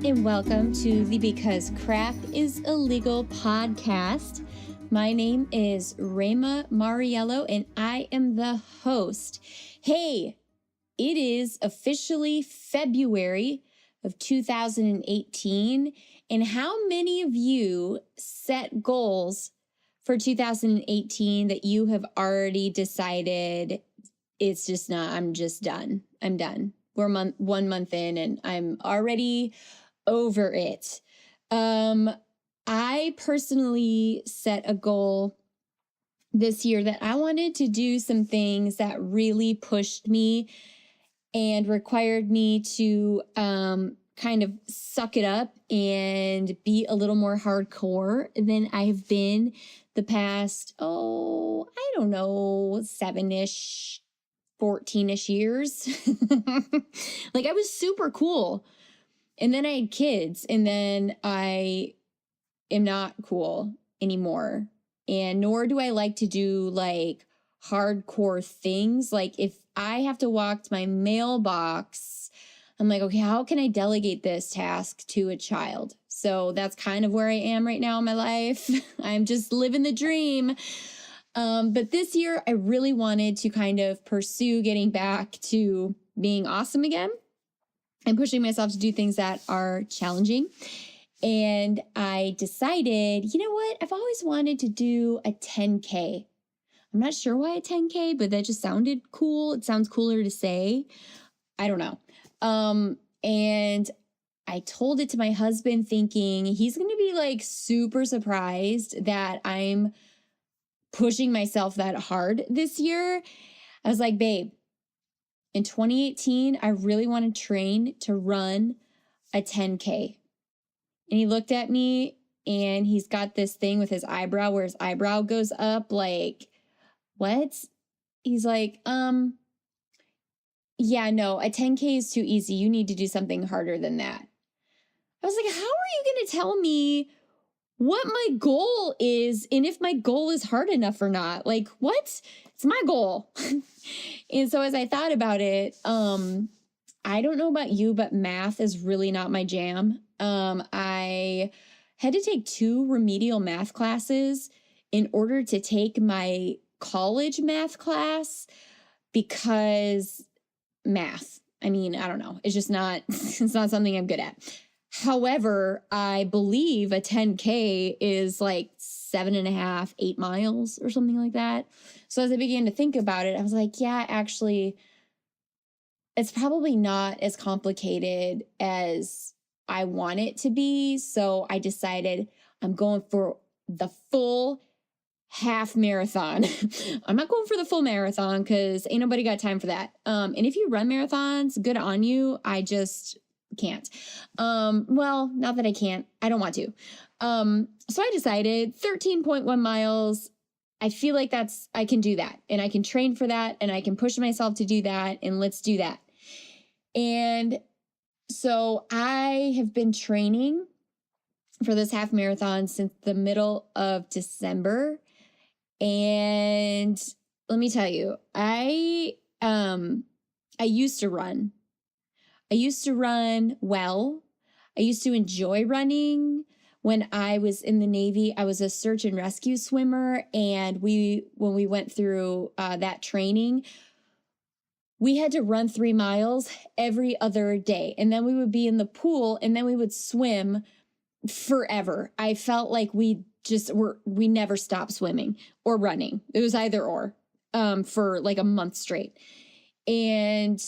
and welcome to the Because Crap is Illegal podcast. My name is Rema Mariello, and I am the host. Hey, it is officially February of 2018, and how many of you set goals for 2018 that you have already decided it's just not, I'm just done. I'm done. We're 1 month in and I'm already over it. I personally set a goal this year that I wanted to do some things that really pushed me and required me to kind of suck it up and be a little more hardcore than I have been the past, I don't know, 7-ish, 14-ish years. Like, I was super cool. And then I had kids, and then I am not cool anymore. And nor do I like to do like hardcore things. Like, if I have to walk to my mailbox, I'm like, okay, how can I delegate this task to a child? So that's kind of where I am right now in my life. I'm just living the dream. But this year, I really wanted to kind of pursue getting back to being awesome again and pushing myself to do things that are challenging. And I decided, you know what? I've always wanted to do a 10K. I'm not sure why a 10K, but that just sounded cool. It sounds cooler to say. I don't know. And I told it to my husband thinking he's going to be like super surprised that I'm pushing myself that hard this year. I was like, babe, in 2018, I really want to train to run a 10K. And he looked at me and he's got this thing with his eyebrow where his eyebrow goes up like, what? He's like, yeah, no, a 10K is too easy. You need to do something harder than that. I was like, how are you going to tell me what my goal is and if my goal is hard enough or not? Like, what? It's my goal. And so as I thought about it, I don't know about you, but math is really not my jam. I had to take 2 remedial math classes in order to take my college math class because math, I mean, I don't know. It's just not, it's not something I'm good at. However, I believe a 10K is like 7.5, 8 miles or something like that. So as I began to think about it, I was like, yeah, actually, it's probably not as complicated as I want it to be. So I decided I'm going for the full half marathon. I'm not going for the full marathon because ain't nobody got time for that. And if you run marathons, good on you. I just can't. Well, not that I can't. I don't want to. So I decided 13.1 miles. I feel like I can do that. And I can train for that. And I can push myself to do that. And let's do that. And so I have been training for this half marathon since the middle of December. And let me tell you, I used to run. I used to run well. I used to enjoy running. When I was in the Navy, I was a search and rescue swimmer. And when we went through that training, we had to run 3 miles every other day. And then we would be in the pool and then we would swim forever. I felt like we never stopped swimming or running. It was either or for like a month straight. And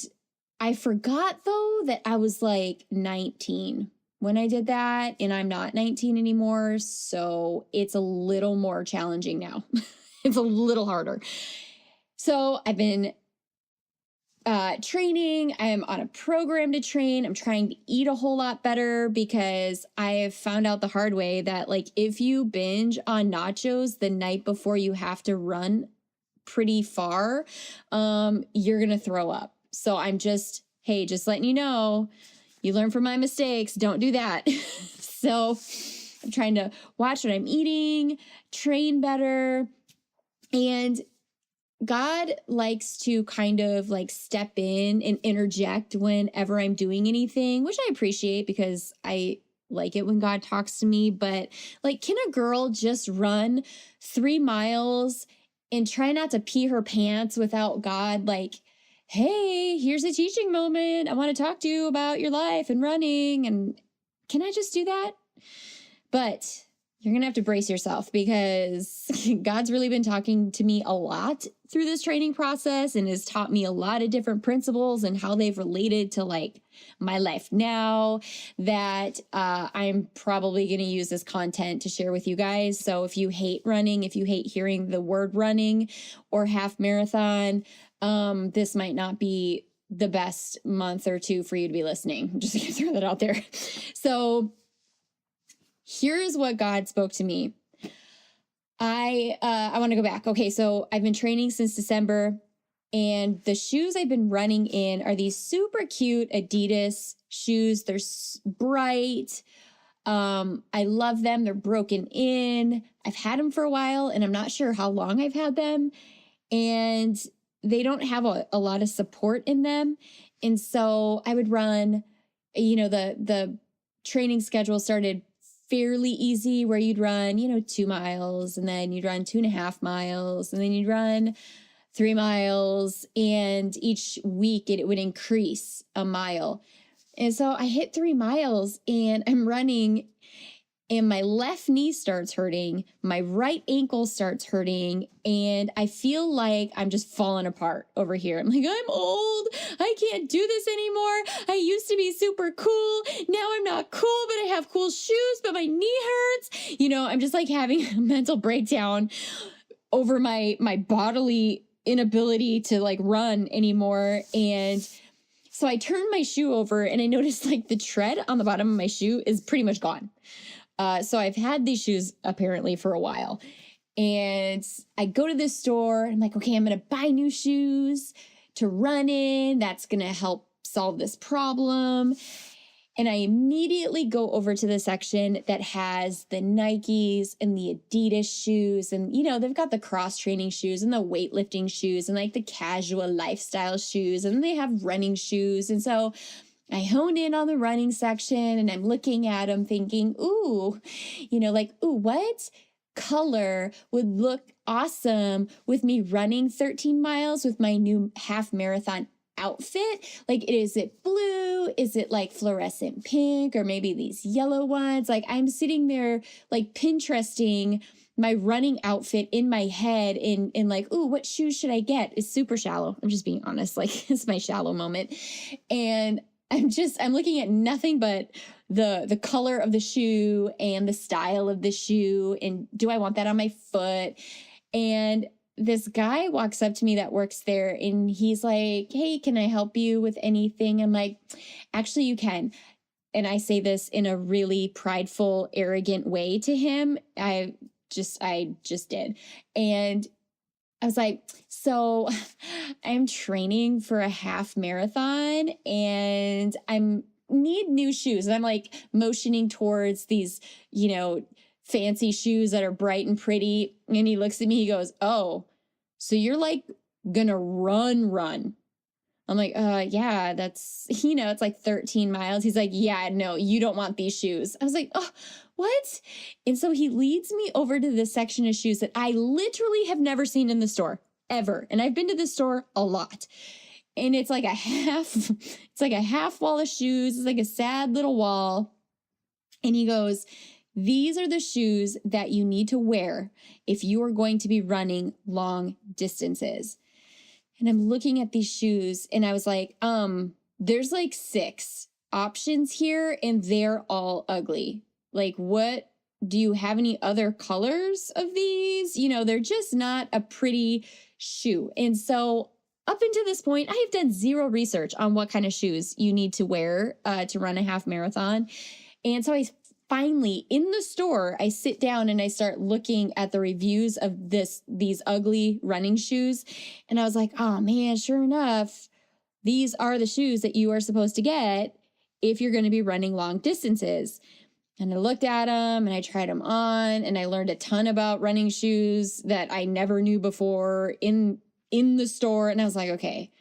I forgot though that I was like 19 when I did that, and I'm not 19 anymore. So it's a little more challenging now. It's a little harder. So I've been training. I am on a program to train. I'm trying to eat a whole lot better because I have found out the hard way that like if you binge on nachos the night before you have to run pretty far, you're going to throw up. So I'm just letting you know, you learn from my mistakes. Don't do that. So I'm trying to watch what I'm eating, train better. And God likes to kind of like step in and interject whenever I'm doing anything, which I appreciate because I like it when God talks to me. But like, can a girl just run 3 miles and try not to pee her pants without God like, hey, here's a teaching moment. I want to talk to you about your life and running. And can I just do that? But you're going to have to brace yourself because God's really been talking to me a lot through this training process and has taught me a lot of different principles and how they've related to like my life now that I'm probably going to use this content to share with you guys. So if you hate running, if you hate hearing the word running or half marathon, this might not be the best month or two for you to be listening. I'm just going to throw that out there. So here's what God spoke to me. I want to go back. Okay, so I've been training since December, and the shoes I've been running in are these super cute Adidas shoes. They're bright. I love them. They're broken in. I've had them for a while, and I'm not sure how long I've had them. And they don't have a lot of support in them. And so I would run, the training schedule started fairly easy where you'd run, 2 miles, and then you'd run 2.5 miles, and then you'd run 3 miles. And each week it would increase a mile. And so I hit 3 miles and I'm running and my left knee starts hurting. My right ankle starts hurting. And I feel like I'm just falling apart over here. I'm like, I'm old. I can't do this anymore. I used to be super cool. Now I'm not cool, but I have cool shoes, but my knee hurts. I'm just like having a mental breakdown over my bodily inability to like run anymore. And so I turned my shoe over and I noticed like the tread on the bottom of my shoe is pretty much gone. So I've had these shoes apparently for a while, and I go to this store. I'm like, okay, I'm going to buy new shoes to run in. That's going to help solve this problem. And I immediately go over to the section that has the Nikes and the Adidas shoes. And, they've got the cross training shoes and the weightlifting shoes and like the casual lifestyle shoes. And then they have running shoes. And so I hone in on the running section and I'm looking at them thinking, ooh, what color would look awesome with me running 13 miles with my new half marathon outfit? Like, is it blue? Is it like fluorescent pink or maybe these yellow ones? Like I'm sitting there like Pinteresting my running outfit in my head in like, ooh, what shoes should I get? It's super shallow. I'm just being honest. Like it's my shallow moment. And I'm looking at nothing but the color of the shoe and the style of the shoe. And do I want that on my foot? And this guy walks up to me that works there and he's like, hey, can I help you with anything? I'm like, actually, you can. And I say this in a really prideful, arrogant way to him. I just did. And I was like, so I'm training for a half marathon and need new shoes. And I'm like motioning towards these, fancy shoes that are bright and pretty. And he looks at me, he goes, oh, so you're like gonna run. I'm like, yeah, that's, it's like 13 miles. He's like, yeah, no, you don't want these shoes. I was like, oh, what? And so he leads me over to this section of shoes that I literally have never seen in the store ever. And I've been to the store a lot. And it's like a half wall of shoes. It's like a sad little wall. And he goes, these are the shoes that you need to wear if you are going to be running long distances. And I'm looking at these shoes and I was like, there's like 6 options here and they're all ugly. Like, what, do you have any other colors of these? They're just not a pretty shoe. And so up until this point, I have done zero research on what kind of shoes you need to wear to run a half marathon. And so I finally, in the store, I sit down and I start looking at the reviews of these ugly running shoes. And I was like, oh man, sure enough, these are the shoes that you are supposed to get if you're going to be running long distances. And I looked at them and I tried them on and I learned a ton about running shoes that I never knew before in in the store. And I was like, okay,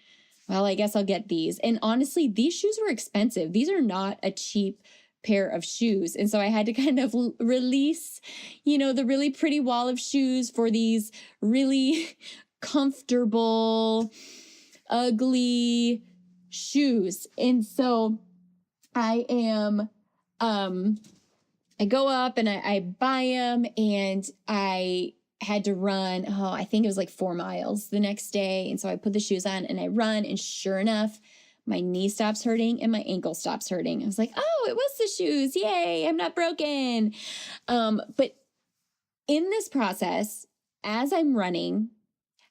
well, I guess I'll get these. And honestly, these shoes were expensive. These are not a cheap pair of shoes. And so I had to kind of release, the really pretty wall of shoes for these really comfortable, ugly shoes. And so I go up and I buy them, and I had to run, I think it was like 4 miles the next day. And so I put the shoes on and I run, and sure enough, my knee stops hurting and my ankle stops hurting. I was like, oh, it was the shoes. Yay, I'm not broken. But in this process, as I'm running,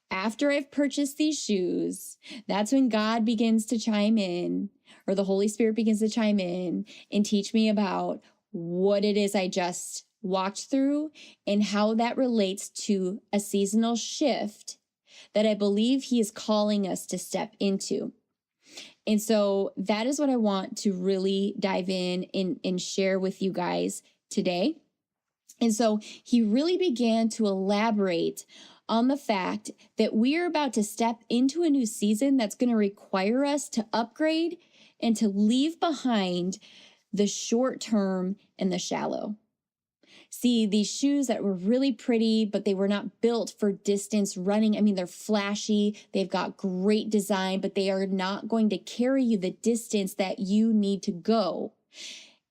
after I've purchased these shoes, that's when God begins to chime in, or the Holy Spirit begins to chime in and teach me about what it is I just walked through and how that relates to a seasonal shift that I believe He is calling us to step into. And so that is what I want to really dive in and share with you guys today. And so He really began to elaborate on the fact that we are about to step into a new season that's going to require us to upgrade and to leave behind the short term and the shallow. See, these shoes that were really pretty, but they were not built for distance running. I mean, they're flashy, they've got great design, but they are not going to carry you the distance that you need to go.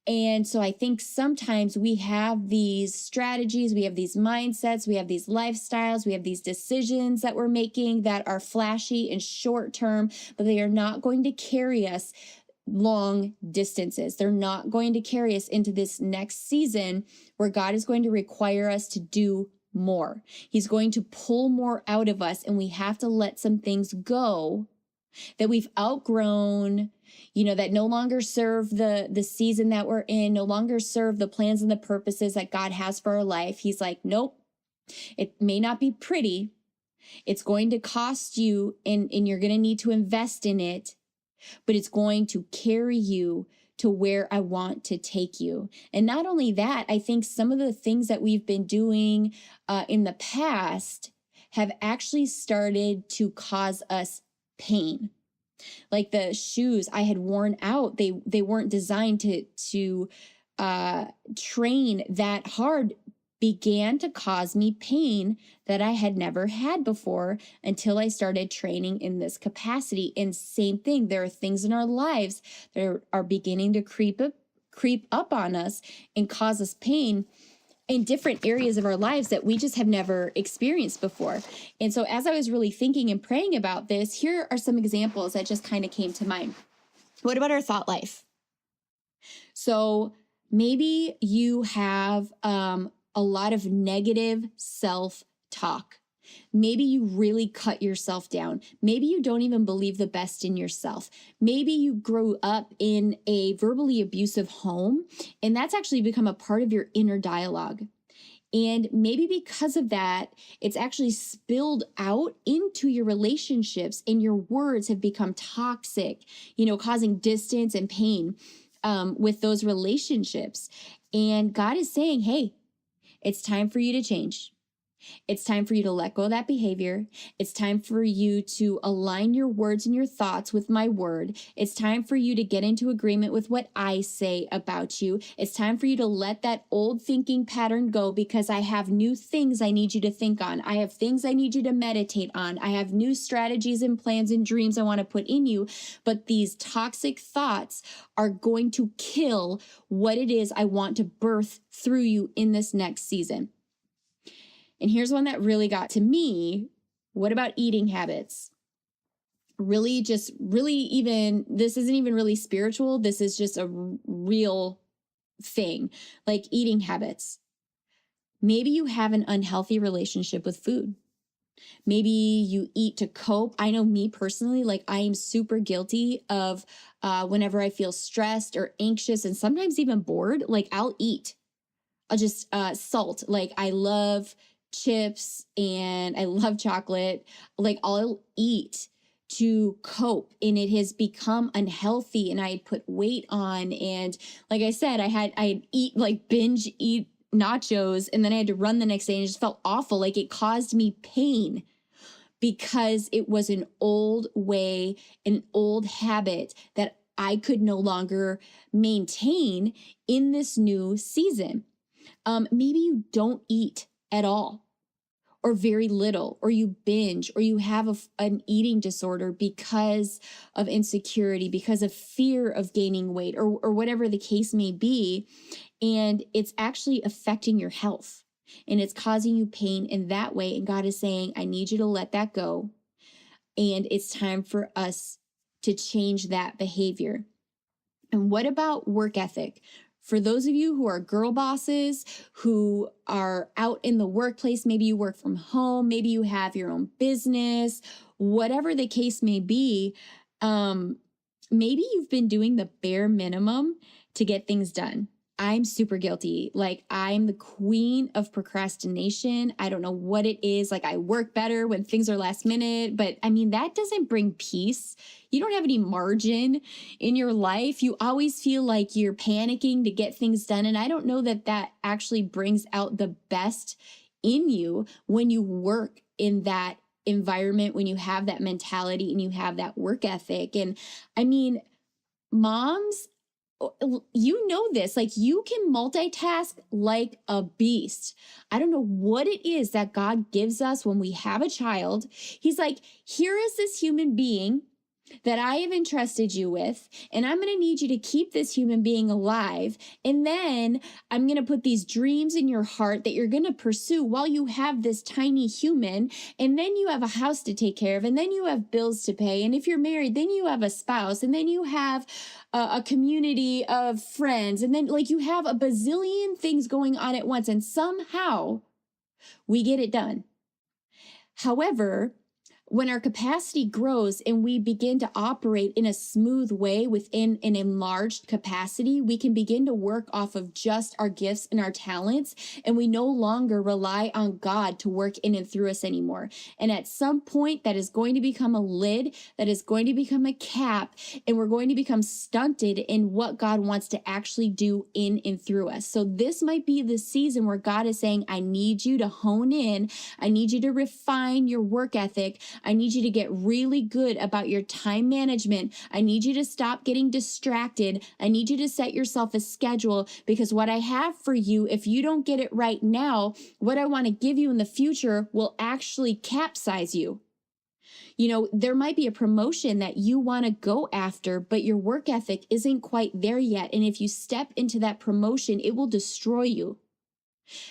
And so I think sometimes we have these strategies, we have these mindsets, we have these lifestyles, we have these decisions that we're making that are flashy and short term, but they are not going to carry us long distances. They're not going to carry us into this next season where God is going to require us to do more. He's going to pull more out of us, and we have to let some things go that we've outgrown, that no longer serve the season that we're in, no longer serve the plans and the purposes that God has for our life. He's like, nope, it may not be pretty. It's going to cost you, and you're going to need to invest in it, but it's going to carry you to where I want to take you. And not only that, I think some of the things that we've been doing in the past have actually started to cause us pain. Like the shoes I had worn out, they weren't designed to train that hard, began to cause me pain that I had never had before until I started training in this capacity. And same thing, there are things in our lives that are beginning to creep up on us and cause us pain in different areas of our lives that we just have never experienced before. And so as I was really thinking and praying about this, here are some examples that just kind of came to mind. What about our thought life? So maybe you have a lot of negative self-talk. Maybe you really cut yourself down. Maybe you don't even believe the best in yourself. Maybe you grew up in a verbally abusive home, and that's actually become a part of your inner dialogue. And maybe because of that, it's actually spilled out into your relationships, and your words have become toxic, causing distance and pain with those relationships. And God is saying, hey, it's time for you to change. It's time for you to let go of that behavior. It's time for you to align your words and your thoughts with my word. It's time for you to get into agreement with what I say about you. It's time for you to let that old thinking pattern go, because I have new things I need you to think on. I have things I need you to meditate on. I have new strategies and plans and dreams I want to put in you. But these toxic thoughts are going to kill what it is I want to birth through you in this next season. And here's one that really got to me. What about eating habits? This isn't even really spiritual. This is just a real thing, like eating habits. Maybe you have an unhealthy relationship with food. Maybe you eat to cope. I know me personally, like I am super guilty of whenever I feel stressed or anxious and sometimes even bored, like I'll eat. I'll just salt. Like I love chips and I love chocolate. Like I'll eat to cope, and it has become unhealthy, and I had put weight on. And like I said, I'd binge eat nachos, and then I had to run the next day, and it just felt awful. Like it caused me pain. because it was an old way, an old habit that I could no longer maintain in this new season. Maybe you don't eat at all, or very little, or you binge, or you have an eating disorder because of insecurity, because of fear of gaining weight, or whatever the case may be. And it's actually affecting your health and it's causing you pain in that way. And God is saying, I need you to let that go. And it's time for us to change that behavior. And what about work ethic? For those of you who are girl bosses, who are out in the workplace, maybe you work from home, maybe you have your own business, whatever the case may be, maybe you've been doing the bare minimum to get things done. I'm super guilty. Like, I'm the queen of procrastination. I don't know what it is. Like, I work better when things are last minute, but I mean, that doesn't bring peace. You don't have any margin in your life. You always feel like you're panicking to get things done. And I don't know that that actually brings out the best in you when you work in that environment, when you have that mentality and you have that work ethic. And I mean, moms, you know this, like, you can multitask like a beast. I don't know what it is that God gives us when we have a child. He's like, here is this human being that I have entrusted you with, and I'm going to need you to keep this human being alive. And then I'm going to put these dreams in your heart that you're going to pursue while you have this tiny human. And then you have a house to take care of, and then you have bills to pay. And if you're married, then you have a spouse, and then you have a community of friends. And then, like, you have a bazillion things going on at once, and somehow we get it done. However, when our capacity grows and we begin to operate in a smooth way within an enlarged capacity, we can begin to work off of just our gifts and our talents, and we no longer rely on God to work in and through us anymore. And at some point, that is going to become a lid, that is going to become a cap, and we're going to become stunted in what God wants to actually do in and through us. So this might be the season where God is saying, I need you to hone in. I need you to refine your work ethic. I need you to get really good about your time management. I need you to stop getting distracted. I need you to set yourself a schedule, because what I have for you, if you don't get it right now, what I want to give you in the future will actually capsize you. You know, there might be a promotion that you want to go after, but your work ethic isn't quite there yet. And if you step into that promotion, it will destroy you.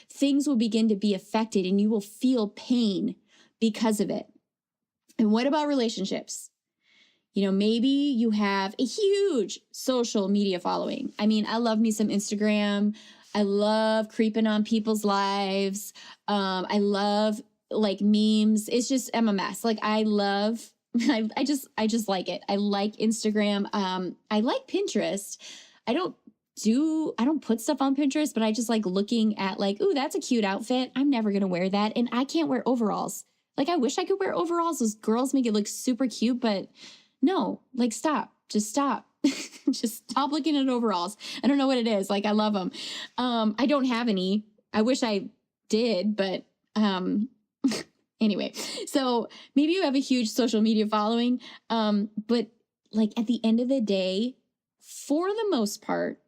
Things will begin to be affected and you will feel pain because of it. And what about relationships? You know, maybe you have a huge social media following. I mean, I love me some Instagram. I love creeping on people's lives. I love, like, memes. It's just, I'm a mess. Like, I just like it. I like Instagram. I like Pinterest. I don't put stuff on Pinterest, but I just like looking at, like, ooh, that's a cute outfit. I'm never going to wear that. And I can't wear overalls. Like, I wish I could wear overalls. Those girls make it look super cute, but no, like, stop. Just stop. Just stop looking at overalls. I don't know what it is. Like, I love them. I don't have any. I wish I did, but anyway. So maybe you have a huge social media following, but, like, at the end of the day, for the most part,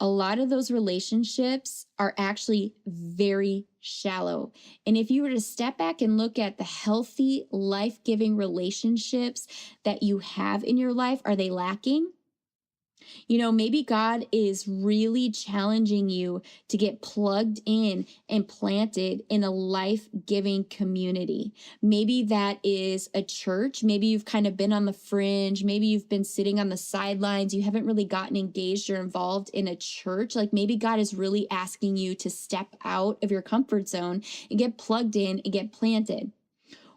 a lot of those relationships are actually very shallow. And if you were to step back and look at the healthy, life-giving relationships that you have in your life, are they lacking? You know, maybe God is really challenging you to get plugged in and planted in a life-giving community. Maybe that is a church. Maybe you've kind of been on the fringe. Maybe you've been sitting on the sidelines. You haven't really gotten engaged or involved in a church. Like, maybe God is really asking you to step out of your comfort zone and get plugged in and get planted.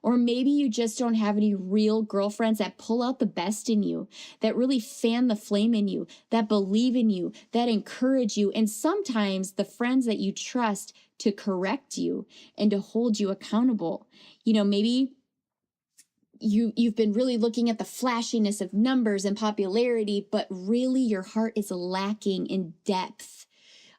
Or maybe you just don't have any real girlfriends that pull out the best in you, that really fan the flame in you, that believe in you, that encourage you. And sometimes the friends that you trust to correct you and to hold you accountable. You know, maybe you've been really looking at the flashiness of numbers and popularity, but really your heart is lacking in depth.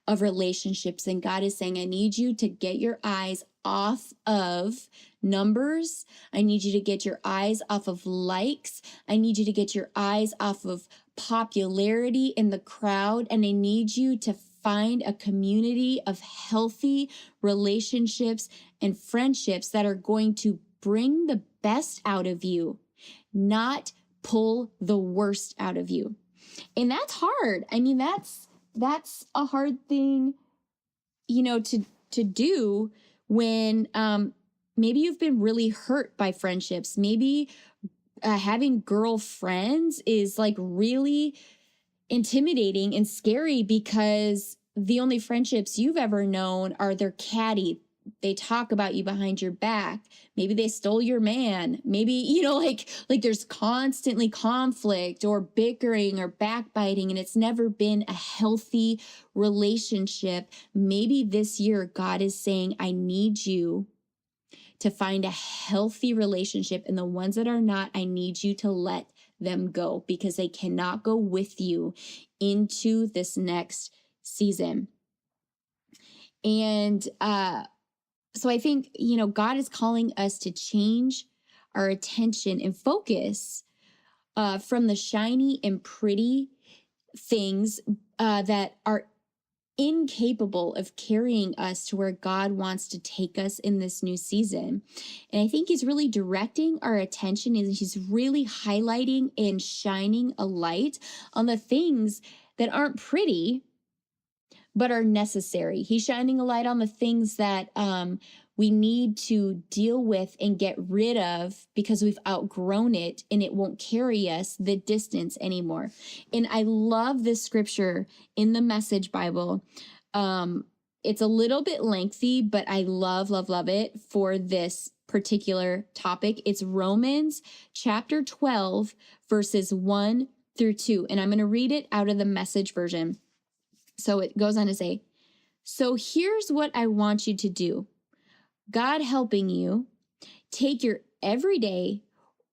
of relationships. And God is saying, I need you to get your eyes off of numbers. I need you to get your eyes off of likes. I need you to get your eyes off of popularity in the crowd. And I need you to find a community of healthy relationships and friendships that are going to bring the best out of you, not pull the worst out of you. And that's hard. I mean, that's a hard thing, to do when maybe you've been really hurt by friendships. Maybe having girlfriends is like really intimidating and scary because the only friendships you've ever known are they're catty. They talk about you behind your back. Maybe they stole your man. Maybe, like there's constantly conflict or bickering or backbiting, and it's never been a healthy relationship. Maybe this year God is saying, I need you to find a healthy relationship, and the ones that are not, I need you to let them go because they cannot go with you into this next season. And so I think, God is calling us to change our attention and focus from the shiny and pretty things that are incapable of carrying us to where God wants to take us in this new season. And I think he's really directing our attention, and he's really highlighting and shining a light on the things that aren't pretty, but are necessary. He's shining a light on the things that we need to deal with and get rid of because we've outgrown it and it won't carry us the distance anymore. And I love this scripture in the Message Bible. It's a little bit lengthy, but I love it for this particular topic. It's Romans chapter 12, verses 1 through 2. And I'm going to read it out of the Message version. So it goes on to say, so here's what I want you to do. God helping you, take your everyday,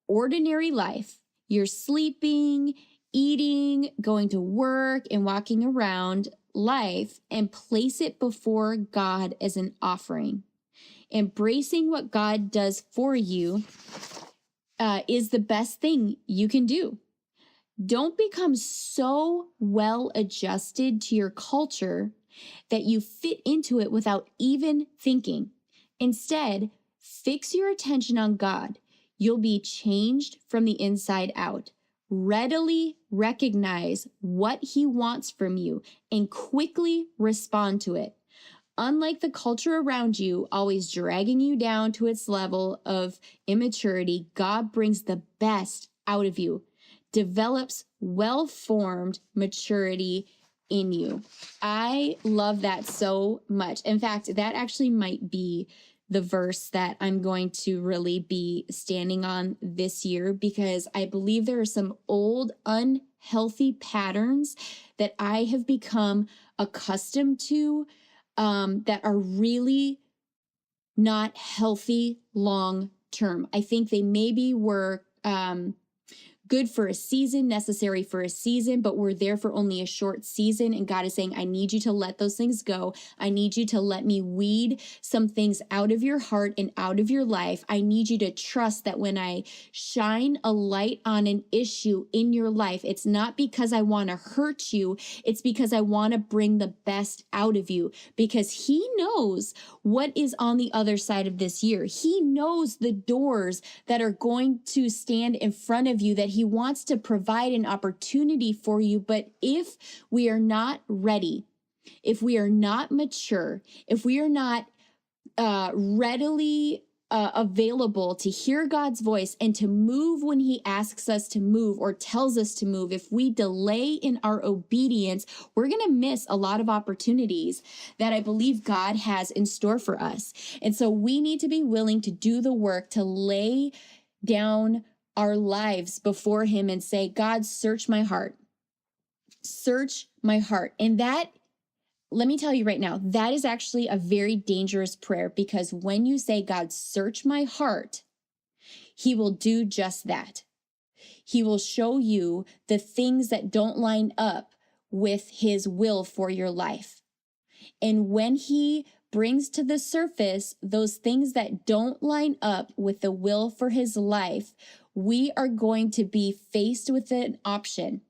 ordinary life, your sleeping, eating, going to work, and walking around life, and place it before God as an offering. Embracing what God does for you is the best thing you can do. Don't become so well adjusted to your culture that you fit into it without even thinking. Instead, fix your attention on God. You'll be changed from the inside out. Readily recognize what he wants from you and quickly respond to it. Unlike the culture around you, always dragging you down to its level of immaturity, God brings the best out of you, develops well-formed maturity in you. I love that so much. In fact, that actually might be the verse that I'm going to really be standing on this year, because I believe there are some old unhealthy patterns that I have become accustomed to that are really not healthy long term. I think they maybe were good for a season, necessary for a season, but we're there for only a short season. And God is saying, I need you to let those things go. I need you to let me weed some things out of your heart and out of your life. I need you to trust that when I shine a light on an issue in your life, it's not because I want to hurt you. It's because I want to bring the best out of you, because he knows what is on the other side of this year. He knows the doors that are going to stand in front of you that he wants to provide an opportunity for you. But if we are not ready, if we are not mature, if we are not readily available to hear God's voice and to move when he asks us to move or tells us to move, if we delay in our obedience, we're going to miss a lot of opportunities that I believe God has in store for us. And so we need to be willing to do the work to lay down our lives before him and say, God, search my heart. Search my heart. And that, let me tell you right now, that is actually a very dangerous prayer, because when you say, God, search my heart, he will do just that. He will show you the things that don't line up with his will for your life. And when he brings to the surface those things that don't line up with the will for his life, we are going to be faced with an option.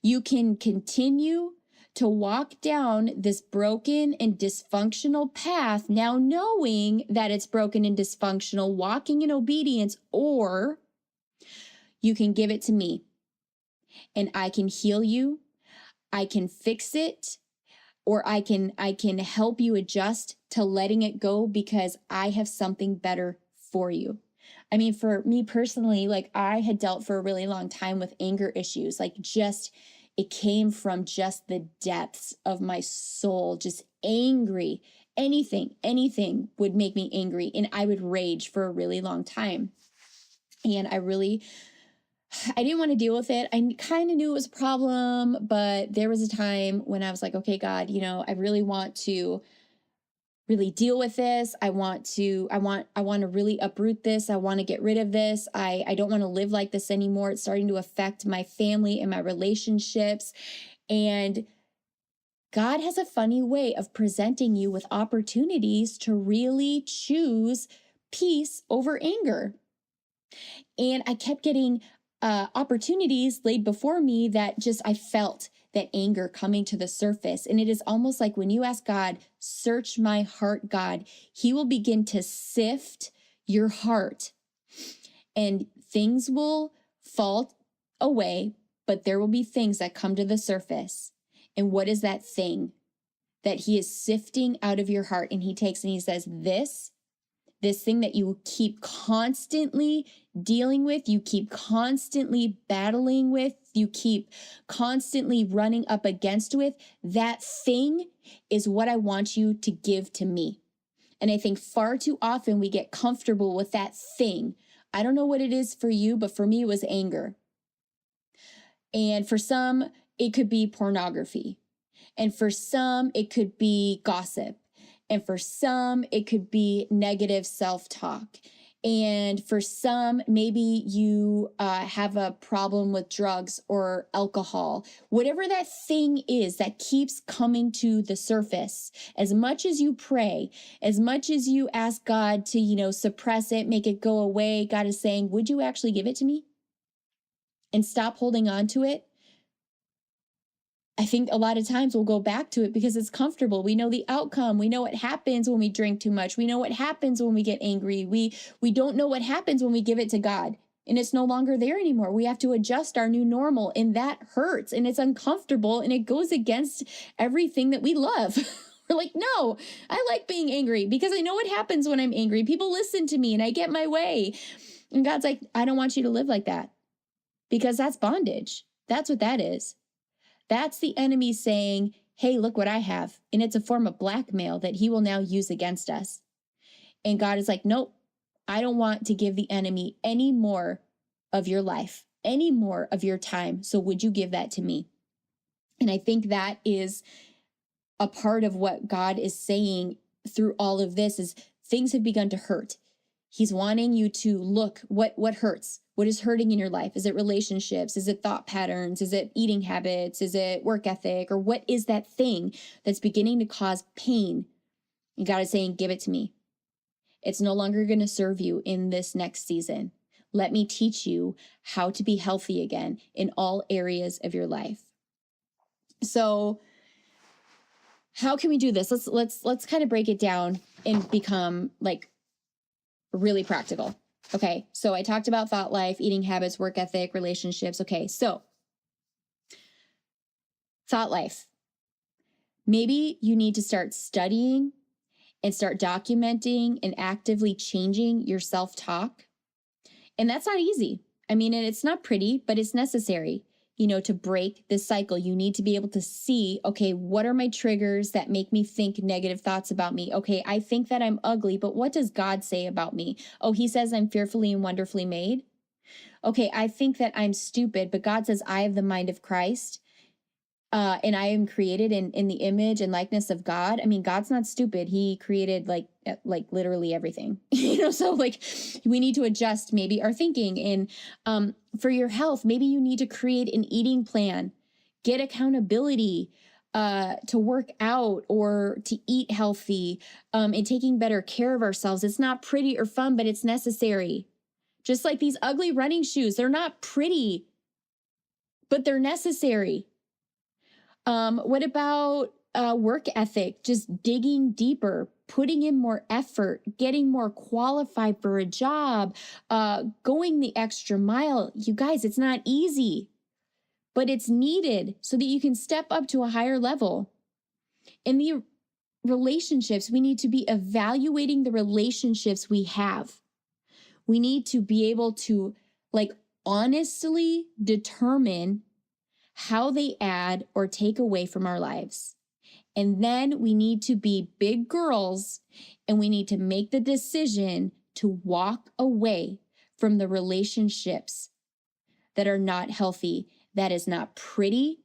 You can continue to walk down this broken and dysfunctional path, now knowing that it's broken and dysfunctional, walking in obedience, or you can give it to me and I can heal you, I can fix it, or I can help you adjust to letting it go because I have something better for you. I mean, for me personally, like I had dealt for a really long time with anger issues, like just it came from just the depths of my soul, just angry. Anything would make me angry, and I would rage for a really long time. And I didn't want to deal with it. I kind of knew it was a problem, but there was a time when I was like, okay, God, I really want to really deal with this. I want to really uproot this. I want to get rid of this. I don't want to live like this anymore. It's starting to affect my family and my relationships. And God has a funny way of presenting you with opportunities to really choose peace over anger. And I kept getting opportunities laid before me that just I felt that anger coming to the surface. And it is almost like when you ask God, search my heart, God, he will begin to sift your heart and things will fall away, but there will be things that come to the surface. And what is that thing that he is sifting out of your heart? And he takes and he says, this thing that you keep constantly dealing with, you keep constantly battling with, you keep constantly running up against with, that thing is what I want you to give to me. And I think far too often we get comfortable with that thing. I don't know what it is for you, but for me, it was anger. And for some, it could be pornography. And for some, it could be gossip. And for some, it could be negative self-talk. And for some, maybe you have a problem with drugs or alcohol. Whatever that thing is that keeps coming to the surface, as much as you pray, as much as you ask God to, suppress it, make it go away, God is saying, would you actually give it to me? And stop holding on to it? I think a lot of times we'll go back to it because it's comfortable. We know the outcome. We know what happens when we drink too much. We know what happens when we get angry. We don't know what happens when we give it to God and it's no longer there anymore. We have to adjust our new normal, and that hurts and it's uncomfortable and it goes against everything that we love. We're like, no, I like being angry because I know what happens when I'm angry. People listen to me and I get my way. And God's like, I don't want you to live like that because that's bondage. That's what that is. That's the enemy saying, hey, look what I have. And it's a form of blackmail that he will now use against us. And God is like, nope, I don't want to give the enemy any more of your life, any more of your time. So would you give that to me? And I think that is a part of what God is saying through all of this is things have begun to hurt. He's wanting you to look what hurts. What is hurting in your life? Is it relationships? Is it thought patterns? Is it eating habits? Is it work ethic? Or what is that thing that's beginning to cause pain? And God is saying, give it to me. It's no longer going to serve you in this next season. Let me teach you how to be healthy again in all areas of your life. So how can we do this? Let's kind of break it down and become like really practical. Okay, so I talked about thought life, eating habits, work ethic, relationships. Okay, so thought life. Maybe you need to start studying and start documenting and actively changing your self-talk. And that's not easy. I mean, and it's not pretty, but it's necessary. To break this cycle, you need to be able to see, okay, what are my triggers that make me think negative thoughts about me? Okay, I think that I'm ugly, but what does God say about me? Oh, he says I'm fearfully and wonderfully made. Okay, I think that I'm stupid, but God says I have the mind of Christ. And I am created in the image and likeness of God. I mean, God's not stupid. He created like literally everything, so like we need to adjust maybe our thinking. And for your health, maybe you need to create an eating plan, get accountability, to work out or to eat healthy, and taking better care of ourselves. It's not pretty or fun, but it's necessary. Just like these ugly running shoes, they're not pretty, but they're necessary. What about work ethic? Just digging deeper, putting in more effort, getting more qualified for a job, going the extra mile. You guys, it's not easy, but it's needed so that you can step up to a higher level. In the relationships, we need to be evaluating the relationships we have. We need to be able to honestly determine how they add or take away from our lives. And then we need to be big girls and we need to make the decision to walk away from the relationships that are not healthy. That is not pretty.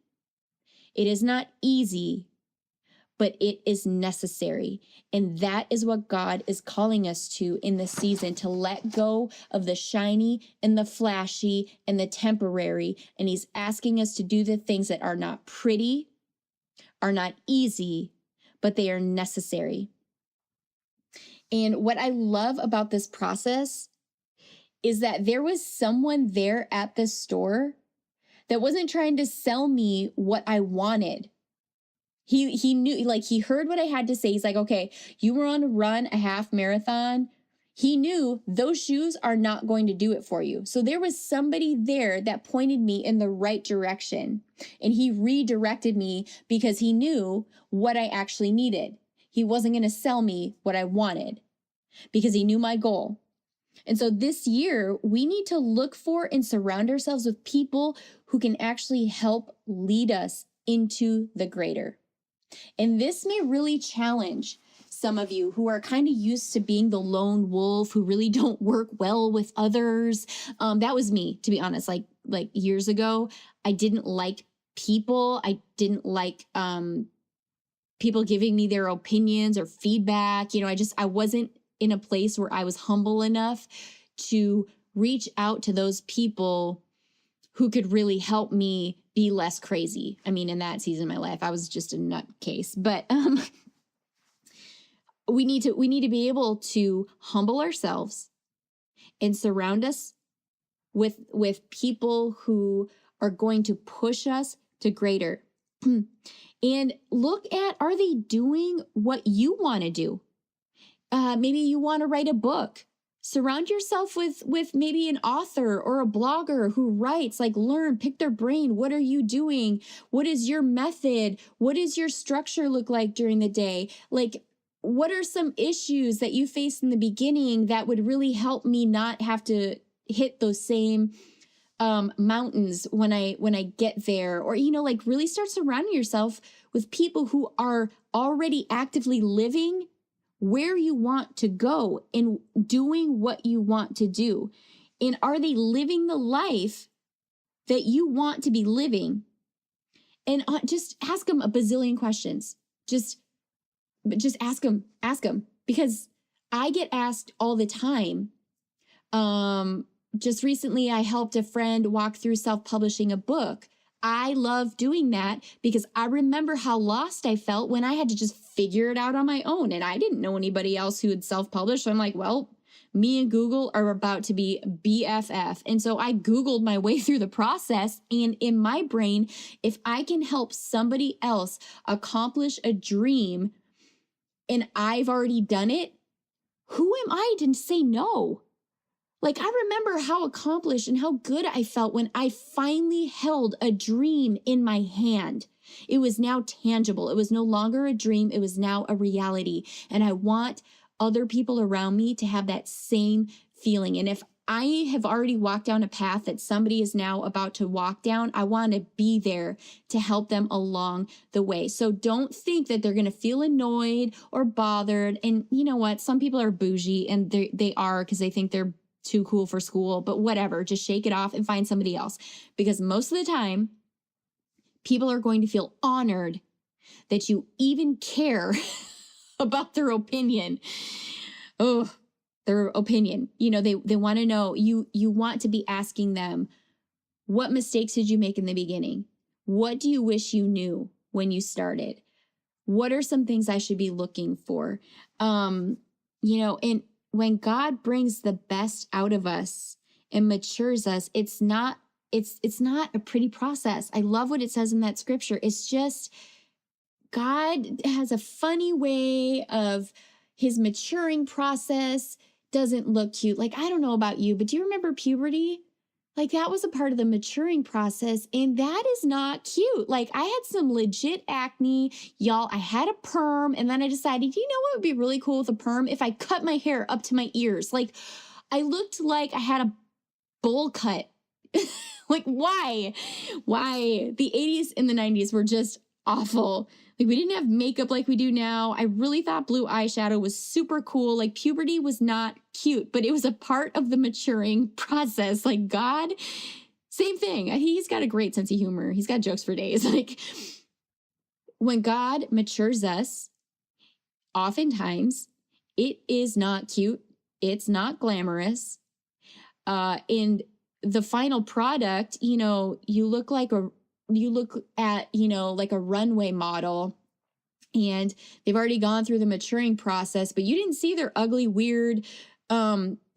It is not easy, but it is necessary. And that is what God is calling us to in this season, to let go of the shiny and the flashy and the temporary. And he's asking us to do the things that are not pretty, are not easy, but they are necessary. And what I love about this process is that there was someone there at the store that wasn't trying to sell me what I wanted. He knew, he heard what I had to say. He's like, okay, you were on a run, a half marathon. He knew those shoes are not going to do it for you. So there was somebody there that pointed me in the right direction. And he redirected me because he knew what I actually needed. He wasn't going to sell me what I wanted because he knew my goal. And so this year, we need to look for and surround ourselves with people who can actually help lead us into the greater. And this may really challenge some of you who are kind of used to being the lone wolf, who really don't work well with others. That was me, to be honest. Like years ago, I didn't like people. I didn't like people giving me their opinions or feedback. I wasn't in a place where I was humble enough to reach out to those people who could really help me be less crazy. I mean, in that season of my life, I was just a nutcase. But we need to be able to humble ourselves and surround us with people who are going to push us to greater. And look at, are they doing what you want to do? Maybe you want to write a book. Surround yourself with maybe an author or a blogger who writes, learn, pick their brain. What are you doing? What is your method? What does your structure look like during the day? What are some issues that you faced in the beginning that would really help me not have to hit those same mountains when I get there? Or, really start surrounding yourself with people who are already actively living where you want to go and doing what you want to do. And are they living the life that you want to be living? And just ask them a bazillion questions. Just ask them, because I get asked all the time. Just recently, I helped a friend walk through self-publishing a book. I love doing that because I remember how lost I felt when I had to just figure it out on my own. And I didn't know anybody else who had self-published. So I'm like, well, me and Google are about to be BFF. And so I Googled my way through the process. And in my brain, if I can help somebody else accomplish a dream and I've already done it, who am I to say no? I remember how accomplished and how good I felt when I finally held a dream in my hand. It was now tangible. It was no longer a dream. It was now a reality. And I want other people around me to have that same feeling. And if I have already walked down a path that somebody is now about to walk down, I want to be there to help them along the way. So don't think that they're going to feel annoyed or bothered. And you know what? Some people are bougie, and they are, because they think they're too cool for school, but whatever, just shake it off and find somebody else. Because most of the time, people are going to feel honored that you even care about their opinion. Oh, their opinion. They want to know, you want to be asking them, what mistakes did you make in the beginning? What do you wish you knew? when you started? What are some things I should be looking for? And when God brings the best out of us and matures us, it's not a pretty process. I love what it says in that scripture. It's just God has a funny way of his maturing process doesn't look cute. Like, I don't know about you, but do you remember puberty? Like, that was a part of the maturing process, and that is not cute. Like, I had some legit acne, y'all. I had a perm, and then I decided, you know what would be really cool with a perm? If I cut my hair up to my ears. Like, I looked like I had a bowl cut. Like, why? Why? The 80s and the 90s were just awful. Like, we didn't have makeup like we do now. I really thought blue eyeshadow was super cool. Like, puberty was not cute, but it was a part of the maturing process. Like, God, same thing. He's got a great sense of humor. He's got jokes for days. Like, when God matures us, oftentimes it is not cute. It's not glamorous. And the final product, you look at, like a runway model, and they've already gone through the maturing process, but you didn't see their ugly, weird,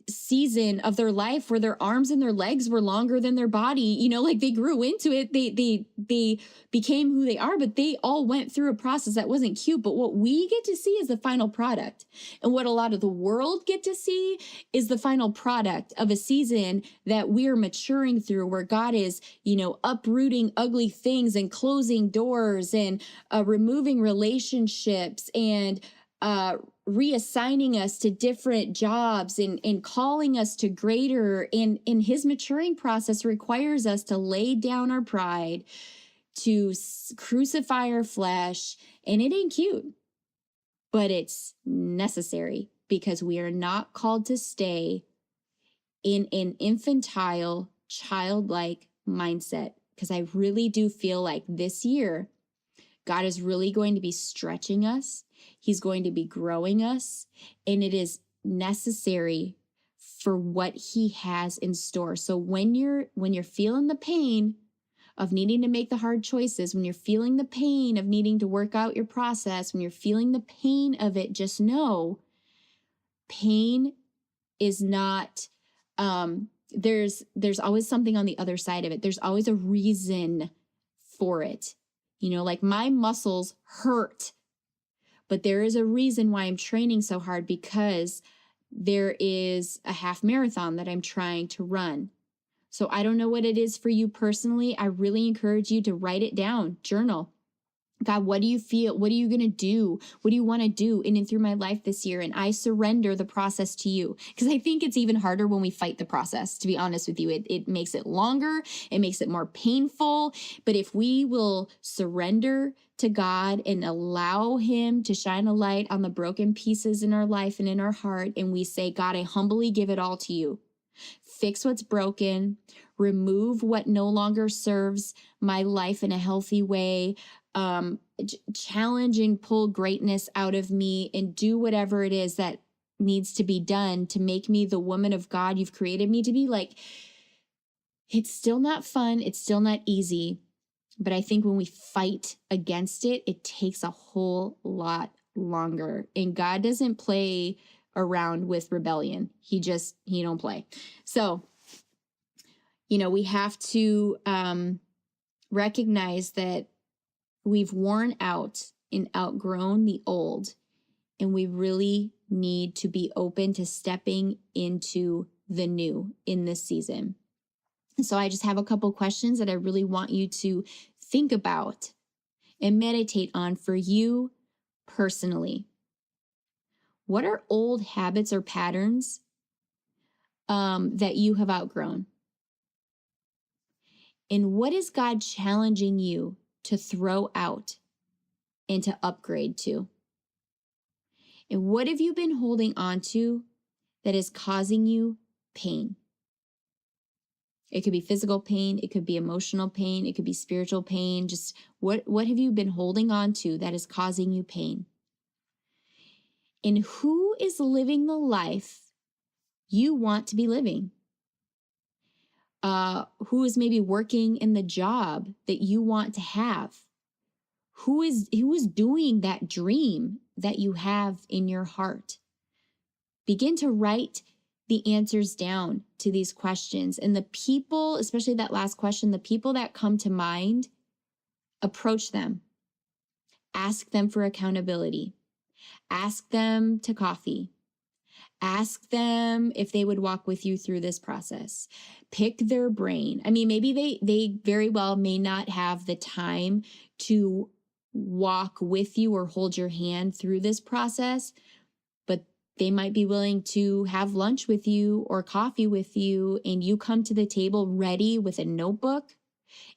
season of their life where their arms and their legs were longer than their body. Like, they grew into it. They became who they are, but they all went through a process that wasn't cute. But what we get to see is the final product. And what a lot of the world get to see is the final product of a season that we're maturing through, where God is, uprooting ugly things and closing doors and removing relationships and reassigning us to different jobs and calling us to greater. And his maturing process requires us to lay down our pride, to crucify our flesh. And it ain't cute, but it's necessary, because we are not called to stay in an infantile, childlike mindset. Because I really do feel like this year, God is really going to be stretching us. He's going to be growing us, and it is necessary for what he has in store. So when you're feeling the pain of needing to make the hard choices, when you're feeling the pain of needing to work out your process, when you're feeling the pain of it, just know pain is not, there's always something on the other side of it. There's always a reason for it. Like, my muscles hurt, but there is a reason why I'm training so hard, because there is a half marathon that I'm trying to run. So I don't know what it is for you personally. I really encourage you to write it down, journal. God, what do you feel? What are you going to do? What do you want to do in and through my life this year? And I surrender the process to you, because I think it's even harder when we fight the process, to be honest with you. It makes it longer. It makes it more painful. But if we will surrender to God and allow him to shine a light on the broken pieces in our life and in our heart, and we say, God, I humbly give it all to you. Fix what's broken, remove what no longer serves my life in a healthy way, challenge and pull greatness out of me, and do whatever it is that needs to be done to make me the woman of God you've created me to be. Like, it's still not fun. It's still not easy. But I think when we fight against it, it takes a whole lot longer. And God doesn't play around with rebellion. He don't play. So, we have to recognize that we've worn out and outgrown the old, and we really need to be open to stepping into the new in this season. So I just have a couple questions that I really want you to think about and meditate on for you personally. What are old habits or patterns that you have outgrown? And what is God challenging you to throw out and to upgrade to? And what have you been holding on to that is causing you pain? It could be physical pain, it could be emotional pain, it could be spiritual pain. Just what have you been holding on to that is causing you pain? And who is living the life you want to be living? Who is maybe working in the job that you want to have? Who is doing that dream that you have in your heart? Begin to write the answers down to these questions. And the people, especially that last question, the people that come to mind, approach them. Ask them for accountability. Ask them to coffee. Ask them if they would walk with you through this process. Pick their brain. I mean, maybe they very well may not have the time to walk with you or hold your hand through this process, but they might be willing to have lunch with you or coffee with you, and you come to the table ready with a notebook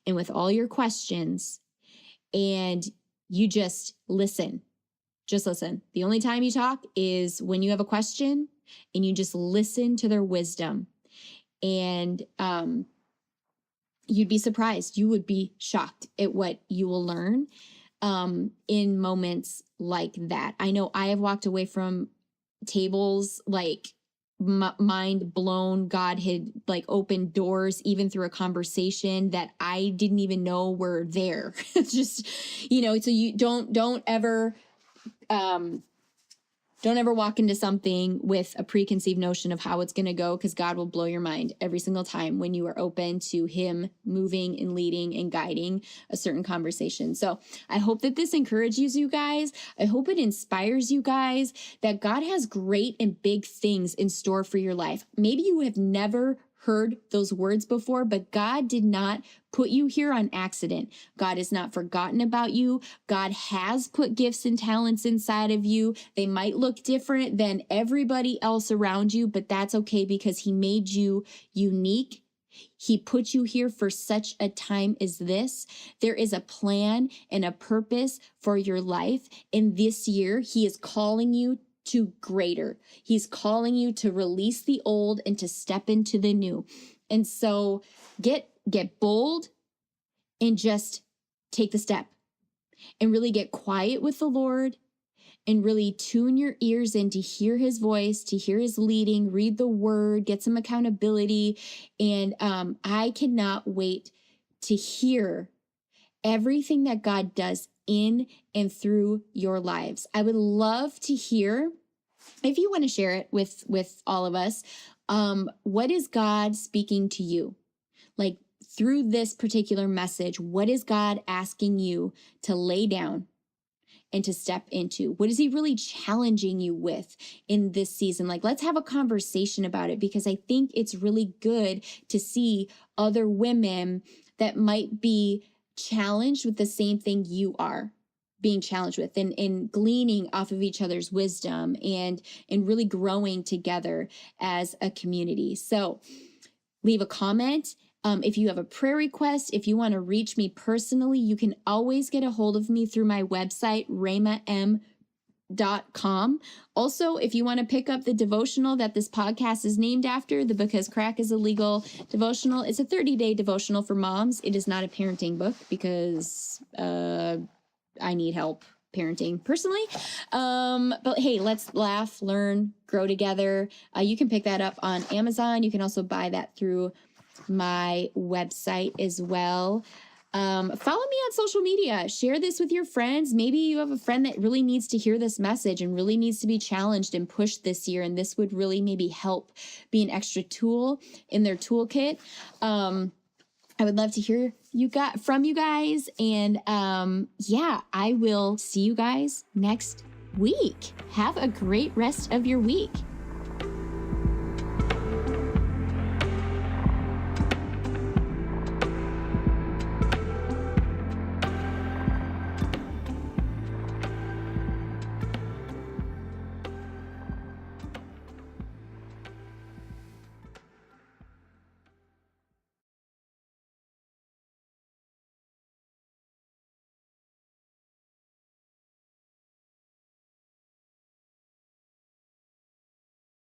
and with all your questions, and you just listen. Just listen. The only time you talk is when you have a question, and you just listen to their wisdom. And you'd be surprised. You would be shocked at what you will learn in moments like that. I know I have walked away from tables like mind blown. God had like opened doors even through a conversation that I didn't even know were there. It's just, so you don't ever walk into something with a preconceived notion of how it's going to go, because God will blow your mind every single time when you are open to him moving and leading and guiding a certain conversation. So I hope that this encourages you guys. I hope it inspires you guys that God has great and big things in store for your life. Maybe you have never heard those words before, but God did not put you here on accident. God has not forgotten about you. God has put gifts and talents inside of you. They might look different than everybody else around you, but that's okay, because he made you unique. He put you here for such a time as this. There is a plan and a purpose for your life. And this year, he is calling you to greater. He's calling you to release the old and to step into the new. And so get bold and just take the step and really get quiet with the Lord and really tune your ears in to hear his voice, to hear his leading, read the word, get some accountability. And I cannot wait to hear everything that God does in and through your lives. I would love to hear, if you want to share it with all of us, what is God speaking to you? Like through this particular message, what is God asking you to lay down and to step into? What is he really challenging you with in this season? Like, let's have a conversation about it, because I think it's really good to see other women that might be challenged with the same thing you are being challenged with, and gleaning off of each other's wisdom and really growing together as a community. So leave a comment. If you have a prayer request, if you want to reach me personally, you can always get a hold of me through my website, rhema.com. Also, if you want to pick up the devotional that this podcast is named after, the Because Crack is Illegal devotional, it's a 30-day devotional for moms. It is not a parenting book, because I need help parenting personally. But hey, let's laugh, learn, grow together. You can pick that up on Amazon. You can also buy that through my website as well. Follow me on social media. Share this with your friends. Maybe you have a friend that really needs to hear this message and really needs to be challenged and pushed this year, and this would really maybe help be an extra tool in their toolkit. I would love to hear from you guys. And I will see you guys next week. Have a great rest of your week.